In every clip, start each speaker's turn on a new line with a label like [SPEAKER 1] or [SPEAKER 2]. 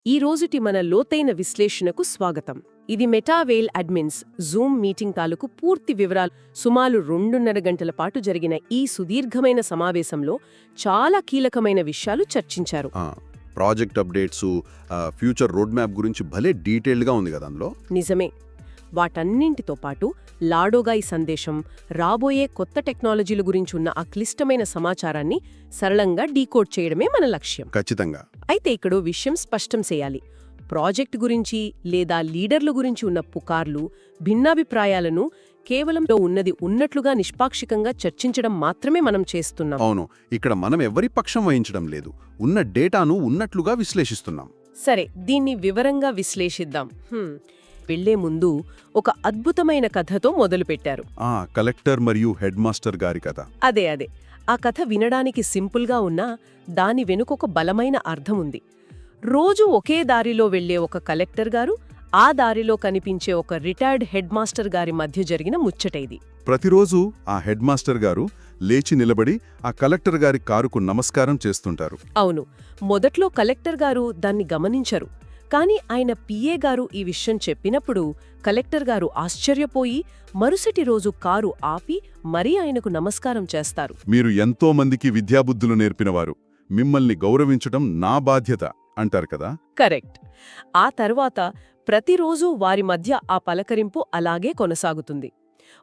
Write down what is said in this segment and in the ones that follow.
[SPEAKER 1] ఈ రోజుటి మన లోతైన విశ్లేషణకు స్వాగతం. ఇది మెటావేల్ అడ్మిన్స్ జూమ్ మీటింగ్ తాలూకు పూర్తి వివరాలు. సుమారు 2.5 గంటల పాటు జరిగిన ఈ సుదీర్ఘమైన సమావేశంలో చాలా కీలకమైన విషయాలు చర్చించారు.
[SPEAKER 2] Project updates, future road map గురించి భలే డీటెయిల్డ్గా ఉంది కదా అందులో.
[SPEAKER 1] నిజమే. వాటన్నింటితో పాటు లాడోగాయి సందేశం, రాబోయే కొత్త టెక్నాలజీల గురించి ఉన్న ఆ క్లిష్టమైన సమాచారాన్ని సరళంగా డీకోడ్ చేయడమే మన లక్ష్యం.
[SPEAKER 2] ఖచ్చితంగా.
[SPEAKER 1] అయితే ఇక్కడో విషయం స్పష్టం చేయాలి. ప్రాజెక్ట్ గురించి లేదా లీడర్ల గురించి ఉన్న పుకార్లు, భిన్నాభిప్రాయాలను కేవలం ఉన్నది ఉన్నట్లుగా నిష్పాక్షికంగా చర్చించడం మాత్రమే మనం చేస్తున్నాం.
[SPEAKER 2] అవును, ఇక్కడ మనం ఎవరి పక్షం వహించడం లేదు, ఉన్న డేటాను ఉన్నట్లుగా విశ్లేషిస్తున్నాం.
[SPEAKER 1] సరే, దీన్ని వివరంగా విశ్లేషిద్దాం. వెళ్లే ముందు ఒక అద్భుతమైన కథతో మొదలుపెట్టారు.
[SPEAKER 2] కలెక్టర్ మరియు హెడ్ మాస్టర్ గారి కథ.
[SPEAKER 1] అదే ఆ కథ వినడానికి సింపుల్గా ఉన్నా దాని వెనుకొక బలమైన అర్థం ఉంది. రోజూ ఒకే దారిలో వెళ్లే ఒక కలెక్టర్ గారు, ఆ దారిలో కనిపించే ఒక రిటైర్డ్ హెడ్ మాస్టర్ గారి మధ్య జరిగిన ముచ్చట ఇది.
[SPEAKER 2] ప్రతిరోజు ఆ హెడ్ మాస్టర్ గారు లేచి నిలబడి ఆ కలెక్టర్ గారి కారుకు నమస్కారం చేస్తుంటారు.
[SPEAKER 1] అవును, మొదట్లో కలెక్టర్ గారు దాన్ని గమనించరు. కానీ ఆయన పిఏ గారు ఈ విషయం చెప్పినప్పుడు కలెక్టర్ గారు ఆశ్చర్యపోయి మరుసటి రోజు కారు ఆపి మరీ ఆయనకు నమస్కారం చేస్తారు.
[SPEAKER 2] మీరు ఎంతో మందికి విద్యాబుద్ధులు నేర్పినవారు, మిమ్మల్ని గౌరవించడం నా బాధ్యత అంటారు కదా.
[SPEAKER 1] కరెక్ట్. ఆ తర్వాత ప్రతిరోజూ వారి మధ్య ఆ పలకరింపు అలాగే కొనసాగుతుంది.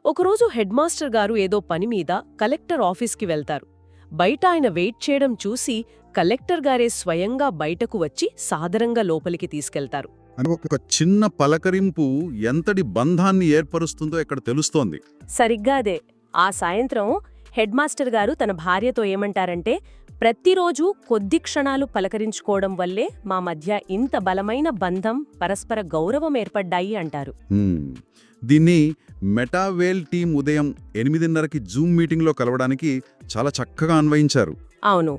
[SPEAKER 1] ఒకరోజు హెడ్ మాస్టర్ గారు ఏదో పని మీద కలెక్టర్ ఆఫీస్కి వెళ్తారు. బయట ఆయన వెయిట్ చేయడం చూసి కలెక్టర్ గారే స్వయంగా బయటకు వచ్చి సాదరంగా లోపలికి తీసుకెళ్తారు.
[SPEAKER 2] ఒక చిన్న పలకరింపు ఎంతటి బంధాన్ని ఏర్పరుస్తుందో ఇక్కడ తెలుస్తోంది.
[SPEAKER 1] సరిగ్గా అదే. ఆ సాయంత్రం హెడ్ మాస్టర్ గారు తన భార్యతో ఏమంటారంటే, ప్రతిరోజు కొద్ది క్షణాలు పలకరించుకోవడం వల్లే మా మధ్య ఇంత బలమైన బంధం, పరస్పర గౌరవం ఏర్పడ్డాయి అంటారు.
[SPEAKER 2] దీన్ని మెటావేల్ టీం ఉదయం 8:30కి జూమ్ మీటింగ్లో కలవడానికి చాలా చక్కగా అన్వయించారు.
[SPEAKER 1] అవును,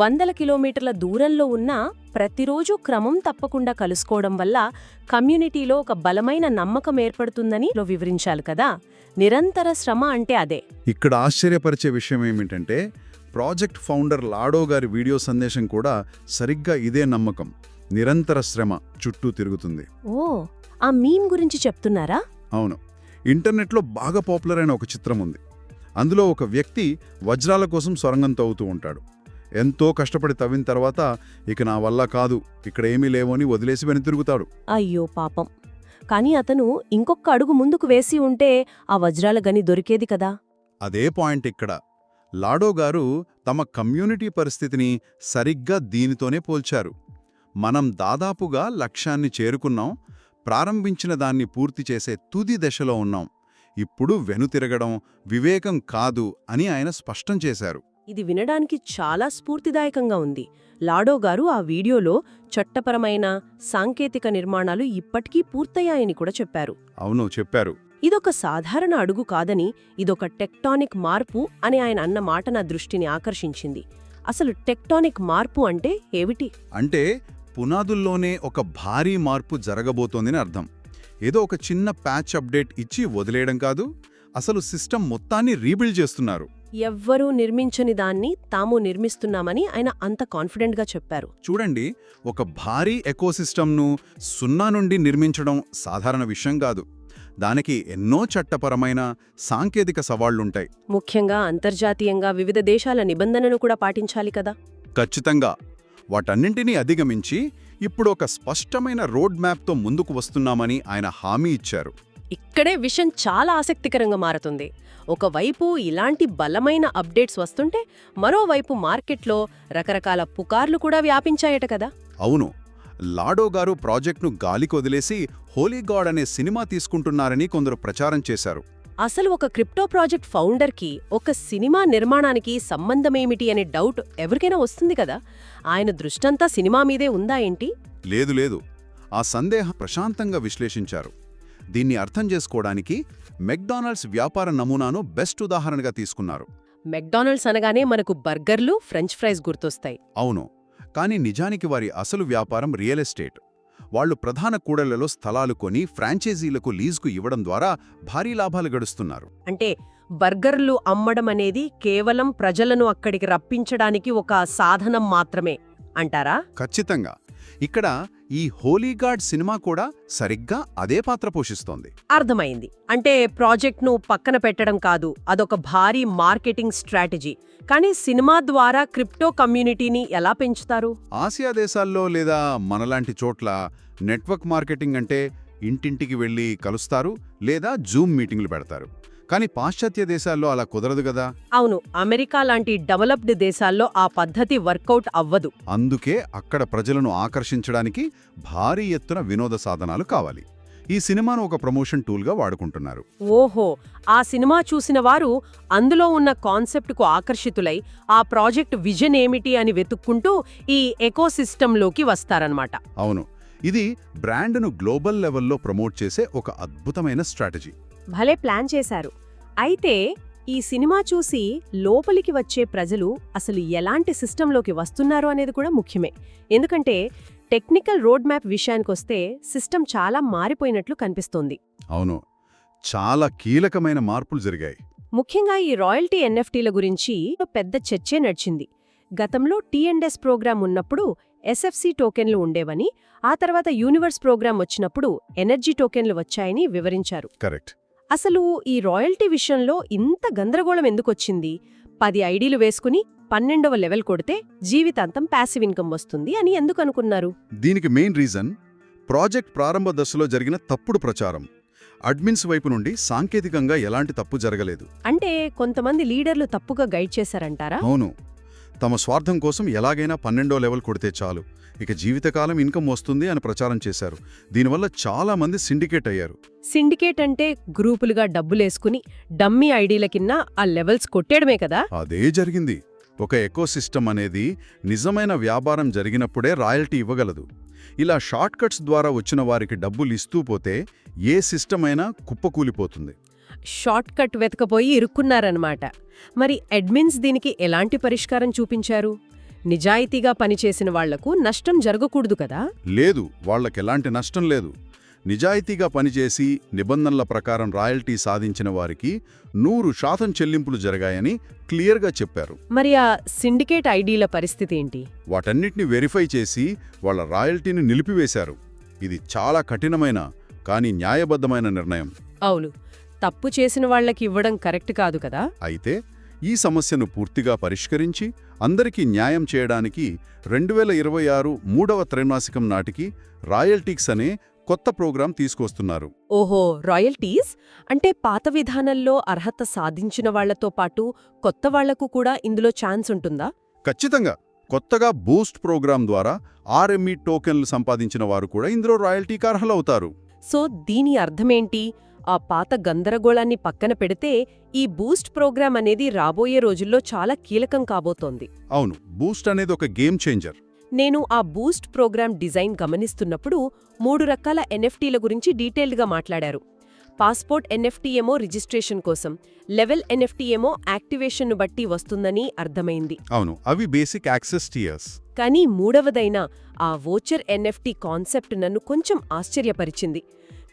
[SPEAKER 1] 100 కిలోమీటర్ల దూరంలో ఉన్నా ప్రతిరోజు క్రమం తప్పకుండా కలుసుకోవడం వల్ల కమ్యూనిటీలో ఒక బలమైన నమ్మకం ఏర్పడుతుందని వివరించాలి కదా. నిరంతర శ్రమ అంటే అదే.
[SPEAKER 2] ఇక్కడ ఆశ్చర్యపరిచే విషయం ఏమిటంటే, ప్రాజెక్ట్ ఫౌండర్ లాడో గారి వీడియో సందేశం కూడా సరిగ్గా ఇదే నమ్మకం, నిరంతర శ్రమ చుట్టూ తిరుగుతుంది.
[SPEAKER 1] ఓ, ఆ మీమ్ గురించి చెప్తున్నారా?
[SPEAKER 2] అవును, ఇంటర్నెట్లో బాగా పాపులర్ అయిన ఒక చిత్రం ఉంది. అందులో ఒక వ్యక్తి వజ్రాల కోసం సొరంగం తవ్వుతూ ఉంటాడు. ఎంతో కష్టపడి తవ్విన తర్వాత ఇక నా వల్ల కాదు, ఇక్కడ ఏమీ లేవని వదిలేసి వెనుతిరుగుతాడు.
[SPEAKER 1] అయ్యో పాపం. కానీ అతను ఇంకొక అడుగు ముందుకు వేసి ఉంటే ఆ వజ్రాల గని దొరికేది కదా.
[SPEAKER 2] అదే పాయింట్ ఇక్కడ. లాడో గారు తమ కమ్యూనిటీ పరిస్థితిని సరిగ్గా దీనితోనే పోల్చారు. మనం దాదాపుగా లక్ష్యాన్ని చేరుకున్నాం, ప్రారంభించిన దాన్ని పూర్తి చేసే తుది దశలో ఉన్నాం, ఇప్పుడు వెనుతిరగడం వివేకం కాదు అని ఆయన స్పష్టం చేశారు.
[SPEAKER 1] ఇది వినడానికి చాలా స్ఫూర్తిదాయకంగా ఉంది. లాడో గారు ఆ వీడియోలో చట్టపరమైన సాంకేతిక నిర్మాణాలు ఇప్పటికీ పూర్తయ్యాయని కూడా చెప్పారు.
[SPEAKER 2] అవును, చెప్పారు.
[SPEAKER 1] ఇదొక సాధారణ అడుగు కాదని, ఇదొక టెక్టానిక్ మార్పు అని ఆయన అన్న మాట నా దృష్టిని ఆకర్షించింది. అసలు టెక్టానిక్ మార్పు అంటే ఏమిటి?
[SPEAKER 2] అంటే పునాదుల్లోనే ఒక భారీ మార్పు జరగబోతోందని అర్థం. ఏదో ఒక చిన్న ప్యాచ్ అప్డేట్ ఇచ్చి వదిలేయడం కాదు, అసలు సిస్టమ్ మొత్తాన్ని రీబిల్డ్ చేస్తున్నారు.
[SPEAKER 1] ఎవ్వరూ నిర్మించని దాన్ని తాము నిర్మిస్తున్నామని ఆయన అంత కాన్ఫిడెంట్గా చెప్పారు.
[SPEAKER 2] చూడండి, ఒక భారీ ఎకోసిస్టమ్ను 0 నుండి నిర్మించడం సాధారణ విషయం కాదు. దానికి ఎన్నో చట్టపరమైన సాంకేతిక సవాళ్లుంటాయి.
[SPEAKER 1] ముఖ్యంగా అంతర్జాతీయంగా వివిధ దేశాల నిబంధనను కూడా పాటించాలి కదా.
[SPEAKER 2] ఖచ్చితంగా. వాటన్నింటినీ అధిగమించి ఇప్పుడు ఒక స్పష్టమైన రోడ్ మ్యాప్తో ముందుకు వస్తున్నామని ఆయన హామీ ఇచ్చారు.
[SPEAKER 1] ఇక్కడే విషయం చాలా ఆసక్తికరంగా మారుతుంది. ఒకవైపు ఇలాంటి బలమైన అప్డేట్స్ వస్తుంటే, మరోవైపు మార్కెట్లో రకరకాల పుకార్లు కూడా వ్యాపించాయట కదా.
[SPEAKER 2] అవును, లాడో గారు ప్రాజెక్ట్ను గాలికొదిలేసి హోలీ గాడ్ అనే సినిమా తీసుకుంటున్నారని కొందరు ప్రచారం చేశారు.
[SPEAKER 1] అసలు ఒక క్రిప్టో ప్రాజెక్ట్ ఫౌండర్కి ఒక సినిమా నిర్మాణానికి సంబంధమేమిటి అనే డౌట్ ఎవరికైనా వస్తుంది కదా. ఆయన దృష్టంతా సినిమా మీదే ఉందా ఏంటి?
[SPEAKER 2] లేదు, ఆ సందేహం ప్రశాంతంగా విశ్లేషించారు. దీన్ని అర్థం చేసుకోవడానికి మెక్డానల్డ్స్ వ్యాపార నమూనాను బెస్ట్ ఉదాహరణగా తీసుకున్నారు.
[SPEAKER 1] మెక్డానల్డ్స్ అనగానే మనకు బర్గర్లు, ఫ్రెంచ్ ఫ్రైస్ గుర్తొస్తాయి.
[SPEAKER 2] అవును, కానీ నిజానికి వారి అసలు వ్యాపారం రియల్ ఎస్టేట్. వాళ్లు ప్రధాన కూడళ్లలో స్థలాలు కొని ఫ్రాంచైజీలకు లీజుకు ఇవ్వడం ద్వారా భారీ లాభాలు గడుస్తున్నారు.
[SPEAKER 1] అంటే బర్గర్లు అమ్మడం అనేది కేవలం ప్రజలను అక్కడికి రప్పించడానికి ఒక సాధనం మాత్రమే అంటారా?
[SPEAKER 2] ఖచ్చితంగా. ఇక్కడ ఈ హోలీగార్డ్ సినిమా కూడా సరిగ్గా అదే పాత్ర పోషిస్తోంది.
[SPEAKER 1] అర్థమైంది. అంటే ప్రాజెక్ట్ను పక్కన పెట్టడం కాదు, అదొక భారీ మార్కెటింగ్ స్ట్రాటజీ. కానీ సినిమా ద్వారా క్రిప్టో కమ్యూనిటీని ఎలా పెంచుతారు?
[SPEAKER 2] ఆసియా దేశాల్లో లేదా మనలాంటి చోట్ల నెట్వర్క్ మార్కెటింగ్ అంటే ఇంటింటికి వెళ్ళి కలుస్తారు లేదా జూమ్ మీటింగ్లు పెడతారు. కానీ పాశ్చాత్య దేశాల్లో అలా కుదరదు కదా.
[SPEAKER 1] అవును, అమెరికా లాంటి డెవలప్డ్ దేశాల్లో ఆ పద్ధతి వర్కౌట్ అవ్వదు.
[SPEAKER 2] అందుకే అక్కడ ప్రజలను ఆకర్షించడానికి భారీ ఎత్తున వినోద సాధనాలు కావాలి. ఈ సినిమాను ఒక ప్రమోషన్ టూల్గా వాడుకుంటున్నారు.
[SPEAKER 1] ఓహో, ఆ సినిమా చూసిన వారు అందులో ఉన్న కాన్సెప్ట్కు ఆకర్షితులై ఆ ప్రాజెక్ట్ విజన్ ఏమిటి అని వెతుక్కుంటూ ఈ ఎకోసిస్టంలోకి వస్తారన్నమాట.
[SPEAKER 2] అవును, ఇది బ్రాండ్ను గ్లోబల్ లెవెల్లో ప్రమోట్ చేసే ఒక అద్భుతమైన స్ట్రాటజీ.
[SPEAKER 1] భలే ప్లాన్ చేశారు. అయితే ఈ సినిమా చూసి లోపలికి వచ్చే ప్రజలు అసలు ఎలాంటి సిస్టంలోకి వస్తున్నారు అనేది కూడా ముఖ్యమే. ఎందుకంటే టెక్నికల్ రోడ్ మ్యాప్ విషయానికొస్తే సిస్టమ్ చాలా మారిపోయినట్లు కనిపిస్తోంది.
[SPEAKER 2] అవును, చాలా కీలకమైన మార్పులు జరిగాయి.
[SPEAKER 1] ముఖ్యంగా ఈ రాయల్టీ ఎన్ఎఫ్టీల గురించి పెద్ద చర్చే నడిచింది. గతంలో టీ&ఎస్ ప్రోగ్రాం ఉన్నప్పుడు ఎస్ఎఫ్సి టోకెన్లు ఉండేవని, ఆ తర్వాత యూనివర్స్ ప్రోగ్రాం వచ్చినప్పుడు ఎనర్జీ టోకెన్లు వచ్చాయని వివరించారు.
[SPEAKER 2] కరెక్ట్.
[SPEAKER 1] అసలు ఈ రాయల్టీ విషయంలో ఇంత గందరగోళం ఎందుకొచ్చింది? 10 ఐడీలు వేసుకుని 12వ లెవెల్ కొడితే జీవితాంతం ప్యాసివ్ ఇన్కమ్ వస్తుంది అని ఎందుకు అనుకున్నారు?
[SPEAKER 2] దీనికి మెయిన్ రీజన్ ప్రాజెక్ట్ ప్రారంభ దశలో జరిగిన తప్పుడు ప్రచారం. అడ్మిన్స్ వైపు నుండి సాంకేతికంగా ఎలాంటి తప్పు జరగలేదు.
[SPEAKER 1] అంటే కొంతమంది లీడర్లు తప్పుగా గైడ్ చేశారంటారా?
[SPEAKER 2] అవును, తమ స్వార్థం కోసం ఎలాగైనా 12వ లెవెల్ కొడితే చాలు, ఇక జీవితకాలం ఇన్కమ్ వస్తుంది అని ప్రచారం చేశారు. దీనివల్ల చాలా మంది సిండికేట్ అయ్యారు.
[SPEAKER 1] సిండికేట్ అంటే గ్రూపులుగా డబ్బులేసుకుని డమ్మీ ఐడీల కింద ఆ లెవెల్స్ కొట్టేయడమే కదా?
[SPEAKER 2] అదే జరిగింది. ఒక ఎకోసిస్టమ్ అనేది నిజమైన వ్యాపారం జరిగినప్పుడే రాయల్టీ ఇవ్వగలదు. ఇలా షార్ట్కట్స్ ద్వారా వచ్చిన వారికి డబ్బులు ఇస్తూ పోతే ఏ సిస్టమ్ అయినా కుప్పకూలిపోతుంది.
[SPEAKER 1] షార్ట్కట్ వెతకపోయి ఇరుక్కున్నారన్నమాట. మరి అడ్మిన్స్ దీనికి ఎలాంటి పరిష్కారం చూపించారు? నిజాయితీగా పనిచేసిన వాళ్లకు నష్టం జరగకూడదు కదా?
[SPEAKER 2] లేదు, వాళ్లకెలాంటి నష్టం లేదు. నిజాయితీగా పనిచేసి నిబంధనల ప్రకారం రాయల్టీ సాధించిన వారికి 100% చెల్లింపులు జరగాయని క్లియర్గా చెప్పారు.
[SPEAKER 1] మరి ఆ సిండికేట్ ఐడీల పరిస్థితి ఏంటి?
[SPEAKER 2] వాటన్నిటిని వెరిఫై చేసి వాళ్ల రాయల్టీని నిలిపివేశారు. ఇది చాలా కఠినమైన కానీ న్యాయబద్ధమైన నిర్ణయం.
[SPEAKER 1] అవును, తప్పు చేసిన వాళ్లకి ఇవ్వడం కరెక్ట్ కాదు కదా?
[SPEAKER 2] అయితే ఈ సమస్యను పూర్తిగా పరిష్కరించి అందరికీ న్యాయం చేయడానికి 2026 3వ త్రైమాసికం నాటికి రాయల్టీస్ అనే కొత్త ప్రోగ్రాం తీసుకొస్తున్నారు.
[SPEAKER 1] ఓహో, రాయల్టీస్ అంటే పాత విధానంలో అర్హత సాధించిన వాళ్లతో పాటు కొత్త వాళ్లకు కూడా ఇందులో ఛాన్స్ ఉంటుందా?
[SPEAKER 2] ఖచ్చితంగా. కొత్తగా బూస్ట్ ప్రోగ్రాం ద్వారా ఆర్ఎంఈ టోకెన్లు సంపాదించిన వారు కూడా ఇందులో రాయల్టీకి అర్హులవుతారు.
[SPEAKER 1] సో దీని అర్థమేంటి? ఆ పాత గందరగోళాన్ని పక్కన పెడితే ఈ బూస్ట్ ప్రోగ్రాం అనేది రాబోయే రోజుల్లో చాలా కీలకం కాబోతోంది.
[SPEAKER 2] అవును, బూస్ట్ అనేది ఒక గేమ్ చేంజర్.
[SPEAKER 1] నేను ఆ బూస్ట్ ప్రోగ్రాం డిజైన్ గమనిస్తున్నప్పుడు 3 రకాల ఎన్ఎఫ్టీల గురించి డీటెయిల్డ్గా మాట్లాడారు. పాస్పోర్ట్ ఎన్ఎఫ్టీ ఏమో రిజిస్ట్రేషన్ కోసం, లెవెల్ ఎన్ఎఫ్టీ ఏమో యాక్టివేషన్ను బట్టి వస్తుందని అర్థమైంది.
[SPEAKER 2] అవును, అవి బేసిక్ యాక్సెస్ టియర్స్.
[SPEAKER 1] కానీ మూడవదైన ఆ వోచర్ ఎన్ఎఫ్టీ కాన్సెప్ట్ నన్ను కొంచెం ఆశ్చర్యపరిచింది.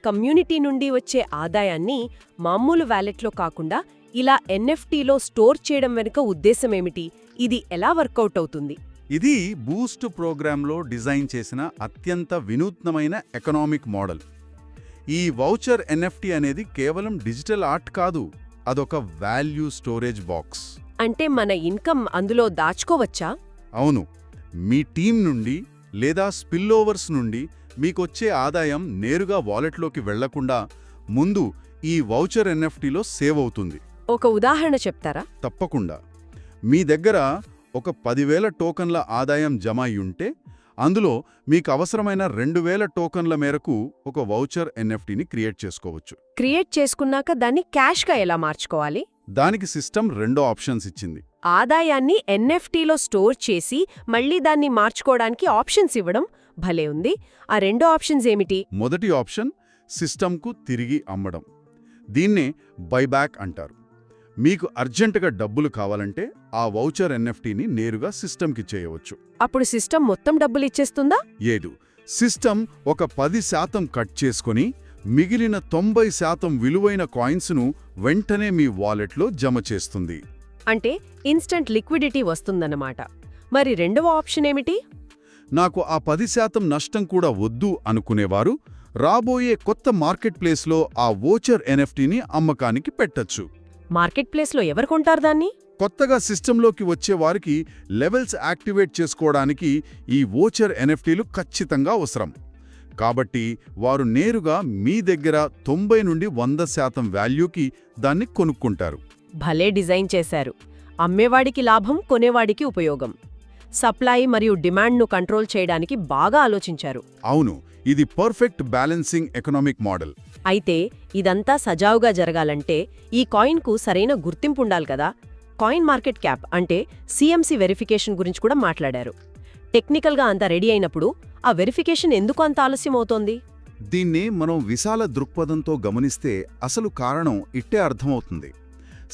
[SPEAKER 1] కమ్యూనిటీ నుండి వచ్చే ఆదాయాన్ని మామూలు వ్యాలెట్లో కాకుండా ఇలా ఎన్ఎఫ్టీలో స్టోర్ చేయడం వెనుక ఉద్దేశమేమిటి? ఇది ఎలా వర్కౌట్ అవుతుంది?
[SPEAKER 2] ఇది బూస్ట్ ప్రోగ్రాంలో డిజైన్ చేసిన అత్యంత వినూత్నమైన ఎకనామిక్ మోడల్. ఈ వౌచర్ ఎన్ఎఫ్టీ అనేది కేవలం డిజిటల్ ఆర్ట్ కాదు, అదొక వాల్యూ స్టోరేజ్ బాక్స్.
[SPEAKER 1] అంటే మన ఇన్కమ్ అందులో దాచుకోవచ్చా?
[SPEAKER 2] అవును, మీ టీం నుండి లేదా స్పిల్లోవర్స్ నుండి మీకొచ్చే ఆదాయం నేరుగా వాలెట్లోకి వెళ్లకుండా ముందు ఈ వౌచర్ ఎన్ఎఫ్టీలో సేవ్ అవుతుంది.
[SPEAKER 1] ఒక ఉదాహరణ చెప్తారా?
[SPEAKER 2] తప్పకుండా. మీ దగ్గర ఒక 10,000 టోకన్ల ఆదాయం జమ అయ్యుంటే అందులో మీకు అవసరమైన 2,000 టోకన్ల మేరకు ఒక వౌచర్ ఎన్ఎఫ్టీని క్రియేట్ చేసుకోవచ్చు.
[SPEAKER 1] క్రియేట్ చేసుకున్నాక దాన్ని క్యాష్గా ఎలా మార్చుకోవాలి?
[SPEAKER 2] దానికి సిస్టమ్ 2 ఆప్షన్స్ ఇచ్చింది.
[SPEAKER 1] ఆదాయాన్ని ఎన్ఎఫ్టీలో స్టోర్ చేసి మళ్లీ దాన్ని మార్చుకోవడానికి ఆప్షన్స్ ఇవ్వడం భలే ఉంది. ఆ 2 ఆప్షన్స్ ఏమిటి?
[SPEAKER 2] మొదటి ఆప్షన్ సిస్టమ్కు తిరిగి అమ్మడం. దీన్నే బైబ్యాక్ అంటారు. మీకు అర్జెంటుగా డబ్బులు కావాలంటే ఆ వౌచర్ ఎన్ఎఫ్టీని నేరుగా సిస్టమ్కి చేయవచ్చు.
[SPEAKER 1] అప్పుడు సిస్టమ్ మొత్తం డబ్బులు ఇచ్చేస్తుందా?
[SPEAKER 2] ఏదు, సిస్టమ్ ఒక 10% కట్ చేసుకొని మిగిలిన 90% విలువైన కాయిన్స్ను వెంటనే మీ వాలెట్లో జమ చేస్తుంది.
[SPEAKER 1] అంటే ఇన్స్టంట్ లిక్విడిటీ వస్తుందన్నమాట. మరి రెండవ ఆప్షన్ ఏమిటి?
[SPEAKER 2] నాకు ఆ 10% నష్టం కూడా వద్దు అనుకునేవారు రాబోయే కొత్త మార్కెట్ ప్లేస్లో ఆ వోచర్ ఎన్ఎఫ్టీని అమ్మకానికి పెట్టొచ్చు.
[SPEAKER 1] మార్కెట్ ప్లేస్లో ఎవరు కొంటారు దాన్ని?
[SPEAKER 2] కొత్తగా సిస్టంలోకి వచ్చే వారికి లెవెల్స్ యాక్టివేట్ చేసుకోవడానికి ఈ వోచర్ ఎన్ఎఫ్టీలు ఖచ్చితంగా అవసరం. కాబట్టి వారు నేరుగా మీ దగ్గర 90 నుండి 100% వాల్యూకి దాన్ని కొనుక్కుంటారు.
[SPEAKER 1] భలే డిజైన్ చేశారు. అమ్మేవాడికి లాభం, కొనేవాడికి ఉపయోగం. సప్లై మరియు డిమాండ్ను కంట్రోల్ చేయడానికి బాగా ఆలోచించారు.
[SPEAKER 2] అవును, ఇది పర్ఫెక్ట్ బ్యాలెన్సింగ్ ఎకనామిక్ మోడల్.
[SPEAKER 1] అయితే ఇదంతా సజావుగా జరగాలంటే ఈ కాయిన్కు సరైన గుర్తింపు ఉండాలి కదా. కాయిన్ మార్కెట్ క్యాప్ అంటే సిఎంసి వెరిఫికేషన్ గురించి కూడా మాట్లాడారు. టెక్నికల్గా అంతా రెడీ అయినప్పుడు ఆ వెరిఫికేషన్ ఎందుకు అంత ఆలస్యమవుతోంది?
[SPEAKER 2] దీన్ని మనం విశాల దృక్పథంతో గమనిస్తే అసలు కారణం ఇట్టే అర్థమవుతుంది.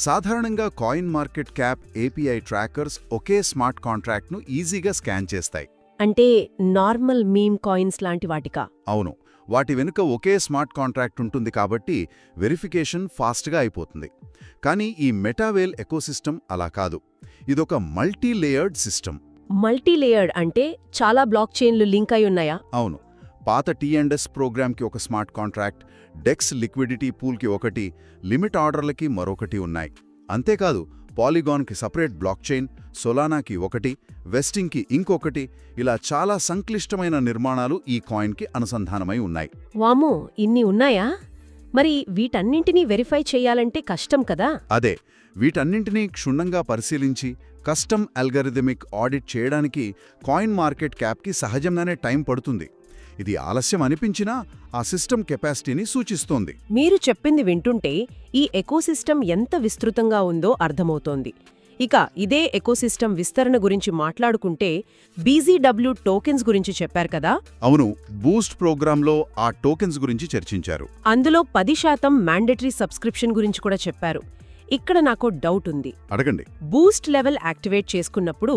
[SPEAKER 2] సాధారణంగా coin market cap API trackers ఒకే స్మార్ట్ కాంట్రాక్ట్ను ఈజీగా స్కాన్ చేస్తాయి.
[SPEAKER 1] అంటే నార్మల్ మీమ్ కాయిన్స్ లాంటి వాటికా?
[SPEAKER 2] అవును, వాటి వెనుక ఒకే స్మార్ట్ కాంట్రాక్ట్ ఉంటుంది కాబట్టి వెరిఫికేషన్ ఫాస్ట్గా అయిపోతుంది. కానీ ఈ మెటావేల్ ఎకోసిస్టమ్ అలా కాదు. ఇదొక multi layered system.
[SPEAKER 1] Multi layered అంటే చాలా బ్లాక్ చైన్లు లింక్ అయి ఉన్నాయా?
[SPEAKER 2] అవును, పాత T&S ప్రోగ్రామ్కి ఒక స్మార్ట్ కాంట్రాక్ట్, డెక్స్ లిక్విడిటీ పూల్కి ఒకటి, లిమిట్ ఆర్డర్లకి మరొకటి ఉన్నాయి. అంతేకాదు పాలిగాన్కి సపరేట్ బ్లాక్ చైన్, సొలానాకి ఒకటి, వెస్టింగ్కి ఇంకొకటి, ఇలా చాలా సంక్లిష్టమైన నిర్మాణాలు ఈ కాయిన్కి అనుసంధానమై ఉన్నాయి.
[SPEAKER 1] వామో, ఇన్ని ఉన్నాయా? మరి వీటన్నింటినీ వెరిఫై చెయ్యాలంటే కష్టం కదా?
[SPEAKER 2] అదే, వీటన్నింటినీ క్షుణ్ణంగా పరిశీలించి కస్టమ్ అల్గరిథమిక్ ఆడిట్ చేయడానికి కాయిన్ మార్కెట్ క్యాప్కి సహజంగానే టైం పడుతుంది. ఇది ఆలస్యం అనిపించినా ఆ సిస్టమ్ కెపాసిటీని సూచిస్తోంది.
[SPEAKER 1] మీరు చెప్పింది వింటుంటే ఈ ఎకోసిస్టమ్ ఎంత విస్తృతంగా ఉందో అర్థమవుతోంది. ఇక ఇదే ఎకోసిస్టమ్ విస్తరణ గురించి మాట్లాడుకుంటే BZW టోకెన్స్ గురించి చెప్పారు కదా?
[SPEAKER 2] అవును, బూస్ట్ ప్రోగ్రాంలో ఆ టోకెన్స్ గురించి చర్చించారు.
[SPEAKER 1] అందులో 10% మ్యాండేటరీ సబ్స్క్రిప్షన్ గురించి కూడా చెప్పారు. ఇక్కడ నాకు డౌట్ ఉంది.
[SPEAKER 2] అడగండి.
[SPEAKER 1] బూస్ట్ లెవెల్ యాక్టివేట్ చేసుకున్నప్పుడు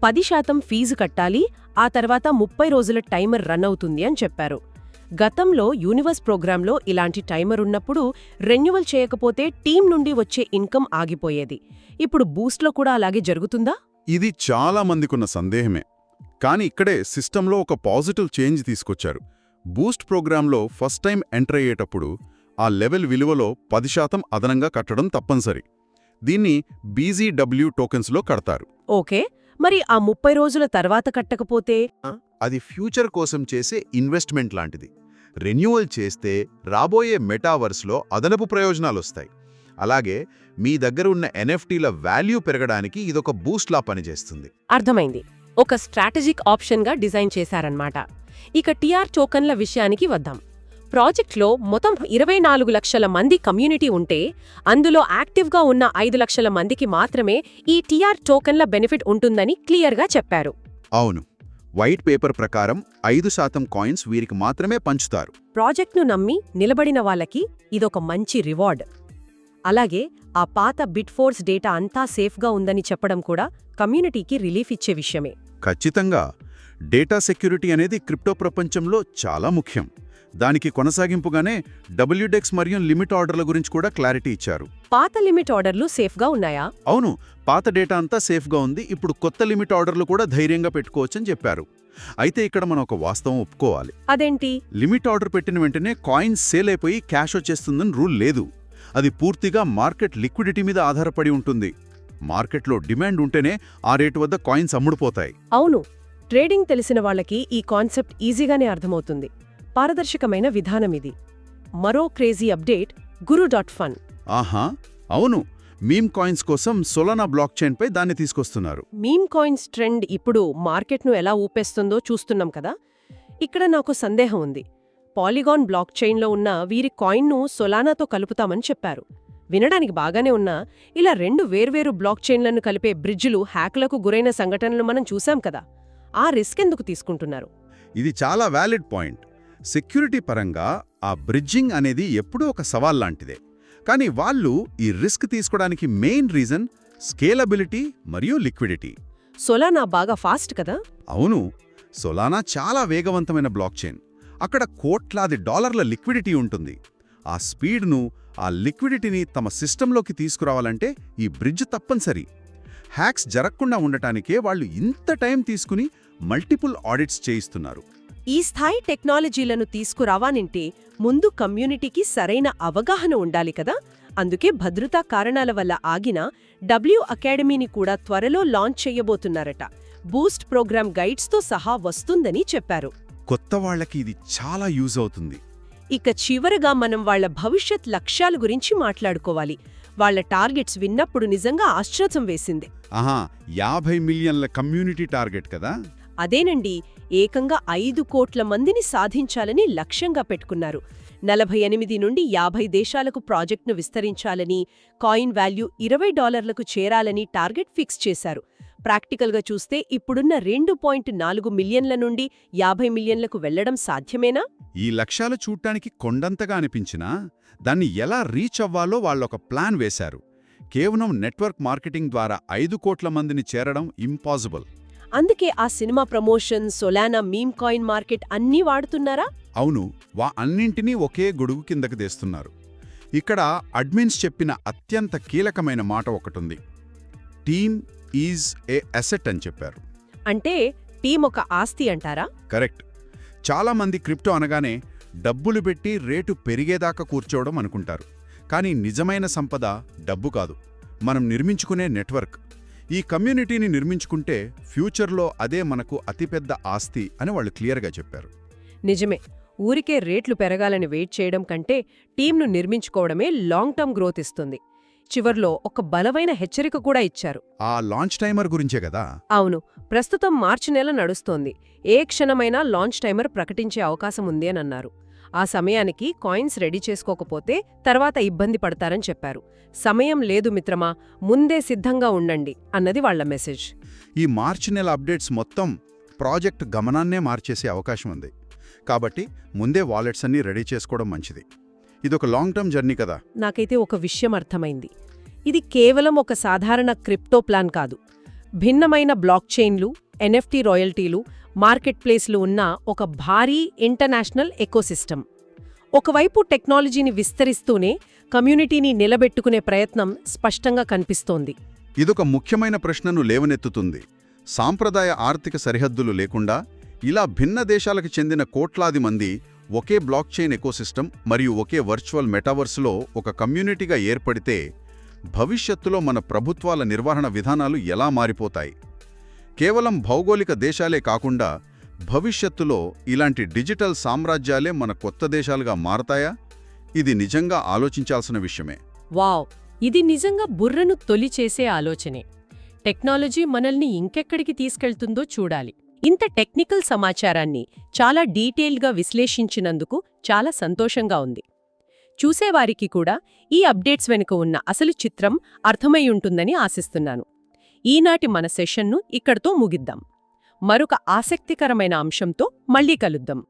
[SPEAKER 1] 10% ఫీజు కట్టాలి, ఆ తర్వాత 30 రోజుల టైమర్ రన్ అవుతుంది అని చెప్పారు. గతంలో యూనివర్స్ ప్రోగ్రాంలో ఇలాంటి టైమర్ ఉన్నప్పుడు రెన్యువల్ చేయకపోతే టీం నుండి వచ్చే ఇన్కమ్ ఆగిపోయేది. ఇప్పుడు బూస్ట్లో కూడా అలాగే జరుగుతుందా?
[SPEAKER 2] ఇది చాలా మందికున్న సందేహమే. కానీ ఇక్కడే సిస్టంలో ఒక పాజిటివ్ చేంజ్ తీసుకొచ్చారు. బూస్ట్ ప్రోగ్రాంలో ఫస్ట్ టైం ఎంటర్ అయ్యేటప్పుడు ఆ లెవెల్ విలువలో 10% అదనంగా కట్టడం తప్పనిసరి. దీన్ని BZW టోకెన్స్లో కడతారు.
[SPEAKER 1] ఓకే, మరి ఆ 30 రోజుల తర్వాత కట్టకపోతే?
[SPEAKER 2] అది ఫ్యూచర్ కోసం చేసే ఇన్వెస్ట్మెంట్ లాంటిది. రెన్యువల్ చేస్తే రాబోయే మెటావర్స్లో అదనపు ప్రయోజనాలొస్తాయి. అలాగే మీ దగ్గర ఉన్న ఎన్ఎఫ్టీల వాల్యూ పెరగడానికి ఇదొక బూస్ట్లా పనిచేస్తుంది.
[SPEAKER 1] అర్థమైంది. ఒక స్ట్రాటజిక్ ఆప్షన్గా డిజైన్ చేశారన్నమాట. ఇక టీఆర్ టోకన్ల విషయానికి వద్దాం. ప్రాజెక్ట్లో మొత్తం 24 లక్షల మంది కమ్యూనిటీ ఉంటే అందులో యాక్టివ్గా ఉన్న 5 లక్షల మందికి మాత్రమే ఈ టీఆర్ టోకన్ల బెనిఫిట్ ఉంటుందని క్లియర్గా చెప్పారు.
[SPEAKER 2] అవును, వైట్ పేపర్ ప్రకారం 5% కాయిన్స్ వీరికి మాత్రమే పంచుతారు.
[SPEAKER 1] ప్రాజెక్ట్ను నమ్మి నిలబడిన వాళ్ళకి ఇదొక మంచి రివార్డ్. అలాగే ఆ పాత బిట్ఫోర్స్ డేటా అంతా సేఫ్గా ఉందని చెప్పడం కూడా కమ్యూనిటీకి రిలీఫ్ ఇచ్చే విషయమే.
[SPEAKER 2] ఖచ్చితంగా డేటా సెక్యూరిటీ అనేది క్రిప్టో ప్రపంచంలో చాలా ముఖ్యం. దానికి కొనసాగింపుగానే WDEX మరియు లిమిట్ ఆర్డర్ల గురించి కూడా క్లారిటీ ఇచ్చారు.
[SPEAKER 1] పాత లిమిట్ ఆర్డర్లు సేఫ్గా ఉన్నాయా?
[SPEAKER 2] అవును, పాత డేటా అంతా సేఫ్గా ఉంది. ఇప్పుడు కొత్త లిమిట్ ఆర్డర్లు కూడా ధైర్యంగా పెట్టుకోవచ్చని చెప్పారు. అయితే ఇక్కడ మనం ఒక వాస్తవం ఒప్పుకోవాలి.
[SPEAKER 1] అదేంటి?
[SPEAKER 2] లిమిట్ ఆర్డర్ పెట్టిన వెంటనే కాయిన్స్ సేల్ అయిపోయి క్యాష్ వచ్చేస్తుందని రూల్ లేదు. అది పూర్తిగా మార్కెట్ లిక్విడిటీ మీద ఆధారపడి ఉంటుంది. మార్కెట్లో డిమాండ్ ఉంటేనే ఆ రేటు వద్ద కాయిన్స్ అమ్ముడుపోతాయి.
[SPEAKER 1] అవును, ట్రేడింగ్ తెలిసిన వాళ్ళకి ఈ కాన్సెప్ట్ ఈజీగానే అర్థమవుతుంది. పారదర్శకమైన విధానమిది. మరో క్రేజీ అప్డేట్ guru.fun.
[SPEAKER 2] ఆహా, అవును, మీమ్ కాయిన్స్ కోసం సొలానా బ్లాక్ చైన్పై దాన్ని తీసుకొస్తున్నారు.
[SPEAKER 1] మీమ్ కాయిన్స్ ట్రెండ్ ఇప్పుడు మార్కెట్ను ఎలా ఊపేస్తుందో చూస్తున్నాం కదా. ఇక్కడ నాకు సందేహం ఉంది. పాలిగాన్ బ్లాక్ చైన్లో ఉన్న వీరి కాయిన్ను సొలానాతో కలుపుతామని చెప్పారు. వినడానికి బాగానే ఉన్నా ఇలా 2 వేర్వేరు బ్లాక్ చైన్లను కలిపే బ్రిడ్జిలు హ్యాక్లకు గురైన సంఘటనలు మనం చూశాం కదా. ఆ రిస్క్ ఎందుకు తీసుకుంటున్నారు?
[SPEAKER 2] ఇది చాలా వ్యాలిడ్ పాయింట్. సెక్యూరిటీ పరంగా ఆ బ్రిడ్జింగ్ అనేది ఎప్పుడూ ఒక సవాల్ లాంటిదే. కానీ వాళ్ళు ఈ రిస్క్ తీసుకోవడానికి మెయిన్ రీజన్ స్కేలబిలిటీ మరియు లిక్విడిటీ.
[SPEAKER 1] సొలానా బాగా ఫాస్ట్ కదా?
[SPEAKER 2] అవును, సొలానా చాలా వేగవంతమైన బ్లాక్ చైన్. అక్కడ కోట్లాది డాలర్ల లిక్విడిటీ ఉంటుంది. ఆ స్పీడ్ను, ఆ లిక్విడిటీని తమ సిస్టంలోకి తీసుకురావాలంటే ఈ బ్రిడ్జ్ తప్పనిసరి. హ్యాక్స్ జరగకుండా ఉండటానికే వాళ్ళు ఇంత టైం తీసుకుని మల్టిపుల్ ఆడిట్స్ చేయిస్తున్నారు.
[SPEAKER 1] ఈ స్థాయి టెక్నాలజీలను తీసుకురావానంటే ముందు కమ్యూనిటీకి సరైన అవగాహన ఉండాలి కదా. అందుకే భద్రతా కారణాల వల్ల ఆగిన డబ్ల్యూ అకాడమీని కూడా త్వరలో లాంచ్ చెయ్యబోతున్నారట. బూస్ట్ ప్రోగ్రామ్ గైడ్స్తో సహా వస్తుందని చెప్పారు.
[SPEAKER 2] కొత్త వాళ్లకి ఇది చాలా యూజ్ అవుతుంది.
[SPEAKER 1] ఇక చివరగా మనం వాళ్ల భవిష్యత్ లక్ష్యాల గురించి మాట్లాడుకోవాలి. వాళ్ల టార్గెట్స్ విన్నప్పుడు నిజంగా ఆశ్చర్యం వేసింది.
[SPEAKER 2] 50 మిలియన్ల కమ్యూనిటీ టార్గెట్ కదా.
[SPEAKER 1] అదేనండి, ఏకంగా 5 కోట్ల మందిని సాధించాలని లక్ష్యంగా పెట్టుకున్నారు. 48 నుండి 50 దేశాలకు ప్రాజెక్టును విస్తరించాలని, కాయిన్ వాల్యూ $20లకు చేరాలని టార్గెట్ ఫిక్స్ చేశారు. ప్రాక్టికల్గా చూస్తే ఇప్పుడున్న 2.4 మిలియన్ల నుండి 50 మిలియన్లకు వెళ్లడం సాధ్యమేనా?
[SPEAKER 2] ఈ లక్ష్యాలు చూడ్డానికి కొండంతగా అనిపించినా దాన్ని ఎలా రీచ్ అవ్వాలో వాళ్ళొక ప్లాన్ వేశారు. కేవలం నెట్వర్క్ మార్కెటింగ్ ద్వారా 5 కోట్ల మందిని చేరడం ఇంపాసిబుల్.
[SPEAKER 1] అందుకే ఆ cinema promotion, Solana, meme coin market అన్నీ వాడుతున్నారా?
[SPEAKER 2] అవును, అన్నింటినీ ఒకే గొడుగు కిందకి తెస్తున్నారు. ఇక్కడ అడ్మిన్స్ చెప్పిన అత్యంత కీలకమైన మాట ఒకటుంది. టీమ్ ఈజ్ ఏ అసెట్ అని చెప్పారు.
[SPEAKER 1] అంటే టీం ఒక ఆస్తి అంటారా?
[SPEAKER 2] కరెక్ట్. చాలామంది క్రిప్టో అనగానే డబ్బులు పెట్టి రేటు పెరిగేదాకా కూర్చోవడం అనుకుంటారు. కానీ నిజమైన సంపద డబ్బు కాదు, మనం నిర్మించుకునే నెట్వర్క్. ఈ కమ్యూనిటీని నిర్మించుకుంటే ఫ్యూచర్లో అదే మనకు అతిపెద్ద ఆస్తి అని వాళ్ళు క్లియర్గా చెప్పారు.
[SPEAKER 1] నిజమే. ఊరికే రేట్లు పెరగాలని వెయిట్ చేయడం కంటే టీంను నిర్మించుకోవడమే లాంగ్ టర్మ్ గ్రోత్ ఇస్తుంది. చివర్లో ఒక బలమైన హెచ్చరిక కూడా ఇచ్చారు.
[SPEAKER 2] ఆ లాంచ్ టైమర్ గురించే కదా?
[SPEAKER 1] అవును. ప్రస్తుతం మార్చి నెల నడుస్తోంది. ఏ క్షణమైనా లాంచ్ టైమర్ ప్రకటించే అవకాశం ఉంది అని అన్నారు. ఆ సమయానికి కాయిన్స్ రెడీ చేసుకోకపోతే తర్వాత ఇబ్బంది పడతారని చెప్పారు. సమయం లేదు మిత్రమా, ముందే సిద్ధంగా ఉండండి అన్నది వాళ్ల మెసేజ్.
[SPEAKER 2] ఈ మార్చి నెల అప్డేట్స్ మొత్తం ప్రాజెక్ట్ గమనాన్నే మార్చేసే అవకాశం ఉంది. కాబట్టి ముందే వాలెట్స్ అన్నీ రెడీ చేసుకోవడం మంచిది. ఇదొక లాంగ్ టర్మ్ జర్నీ కదా.
[SPEAKER 1] నాకైతే ఒక విషయం అర్థమైంది. ఇది కేవలం ఒక సాధారణ క్రిప్టో ప్లాన్ కాదు. భిన్నమైన బ్లాక్ చైన్లు, ఎన్ఎఫ్టీ రాయల్టీలు, మార్కెట్ ప్లేస్లు ఉన్న ఒక భారీ ఇంటర్నేషనల్ ఎకోసిస్టమ్. ఒకవైపు టెక్నాలజీని విస్తరిస్తూనే కమ్యూనిటీని నిలబెట్టుకునే ప్రయత్నం స్పష్టంగా కనిపిస్తోంది.
[SPEAKER 2] ఇదొక ముఖ్యమైన ప్రశ్నను లేవనెత్తుతుంది. సాంప్రదాయ ఆర్థిక సరిహద్దులు లేకుండా ఇలా భిన్న దేశాలకు చెందిన కోట్లాది మంది ఒకే బ్లాక్ చైన్ ఎకోసిస్టమ్ మరియు ఒకే వర్చువల్ మెటావర్స్లో ఒక కమ్యూనిటీగా ఏర్పడితే భవిష్యత్తులో మన ప్రభుత్వాల నిర్వహణ విధానాలు ఎలా మారిపోతాయి? కేవలం భౌగోళిక దేశాలే కాకుండా భవిష్యత్తులో ఇలాంటి డిజిటల్ సామ్రాజ్యాలే మన కొత్త దేశాలుగా మారతాయా? ఇది నిజంగా ఆలోచించాల్సిన విషయమే.
[SPEAKER 1] వావ్! ఇది నిజంగా బుర్రను తొలిచేసే ఆలోచనే. టెక్నాలజీ మనల్ని ఇంకెక్కడికి తీసుకెళ్తుందో చూడాలి. ఇంత టెక్నికల్ సమాచారాన్ని చాలా డీటెయిల్గా విశ్లేషించినందుకు చాలా సంతోషంగా ఉంది. చూసేవారికి కూడా ఈ అప్డేట్స్ వెనుక ఉన్న అసలు చిత్రం అర్థమై ఉంటుందని ఆశిస్తున్నాను. ఈనాటి మన సెషన్ను ఇక్కడితో ముగిద్దాం. మరొక ఆసక్తికరమైన అంశంతో మళ్ళీ కలుద్దాం.